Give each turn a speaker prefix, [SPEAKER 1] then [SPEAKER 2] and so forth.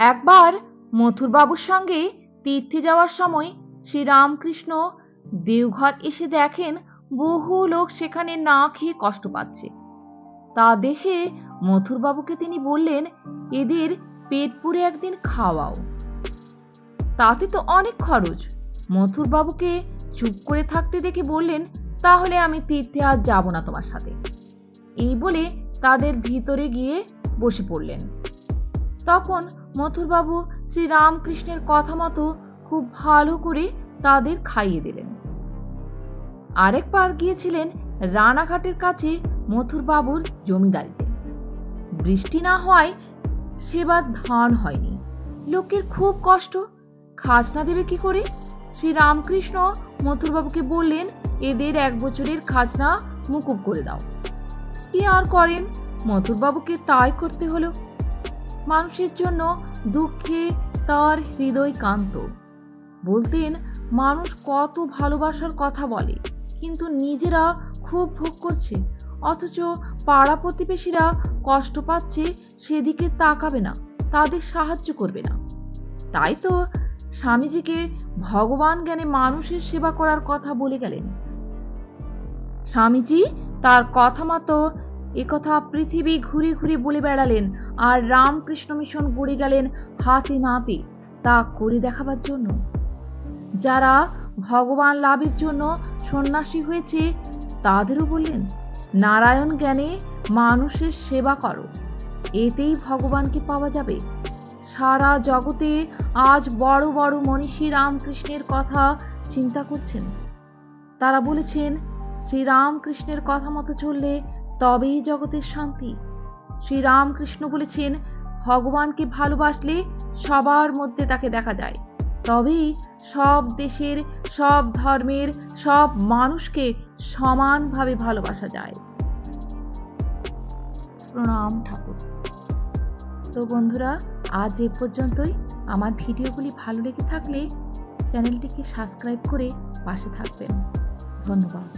[SPEAKER 1] একবার মথুরবাবুর সঙ্গে তীর্থে যাওয়ার সময় শ্রীরামকৃষ্ণ দেওঘর এসে দেখেন বহু লোক সেখানে না খেয়ে কষ্ট পাচ্ছে। তা দেখে মথুরবাবুকে তিনি বললেন, এদের পেট পুরে একদিন খাওয়াও। তাতে তো অনেক খরচ। মথুরবাবুকে চুপ করে থাকতে দেখে বললেন, তাহলে আমি তীর্থে আর যাব না তোমার সাথে। এই বলে তাদের ভিতরে গিয়ে বসে পড়লেন। তখন মথুরবাবু শ্রীরামকৃষ্ণের কথা মতো খুব ভালো করে তাদের খাইয়ে দিলেন। আরেকবার গিয়েছিলেন রানাঘাটের কাছে মথুরবাবুর জমিদারিতে। বৃষ্টি না হওয়ায় সেবার ধান হয়নি। লোকের খুব কষ্ট, খাজনা দেবে কি করে? শ্রীরামকৃষ্ণ মথুরবাবুকে বললেন, এদের 1 বছরের খাজনা মুকুব করে দাও। কি আর করেন, মথুরবাবুকে তাই করতে হলো। মানুষের জন্য দুঃখে তার হৃদয় কান্ত। বলতেন, মানুষ কত ভালোবাসার কথা বলে, কিন্তু নিজেরা খুব ভোগ করছে, অথচ পাড়া প্রতিবেশীরা কষ্ট পাচ্ছে সেদিকে তাকাবে না, তাদের সাহায্য করবে না। তাই তো স্বামীজিকে ভগবান জ্ঞানে মানুষের সেবা করার কথা বলে গেলেন। স্বামীজি তার কথা মতো একথা পৃথিবী ঘুরে ঘুরে বলে বেড়ালেন, আর রামকৃষ্ণ মিশন গড়ে গেলেন হাতে নাতে তা করে দেখাবার জন্য। যারা ভগবান লাভের জন্য সন্ন্যাসী হয়েছে তাদেরও বললেন, নারায়ণ জ্ঞানে মানুষের সেবা করো, এতেই ভগবানকে পাওয়া যাবে। সারা জগতে আজ বড় বড় মনীষী রামকৃষ্ণের কথা চিন্তা করছেন। তারা বলেছেন, শ্রীরামকৃষ্ণের কথা মতো চললে তবেই জগতের শান্তি। শ্রীরামকৃষ্ণ বলেছেন, ভগবানকে ভালোবাসলে সবার মধ্যে তাকে দেখা যায়, তবেই সব দেশের, সব ধর্মের, সব মানুষকে সমানভাবে ভালোবাসা যায়। প্রণাম ঠাকুর। তো বন্ধুরা, আজ এ পর্যন্তই। আমার ভিডিওগুলি ভালো লেগে থাকলে চ্যানেলটিকে সাবস্ক্রাইব করে পাশে থাকবেন। ধন্যবাদ।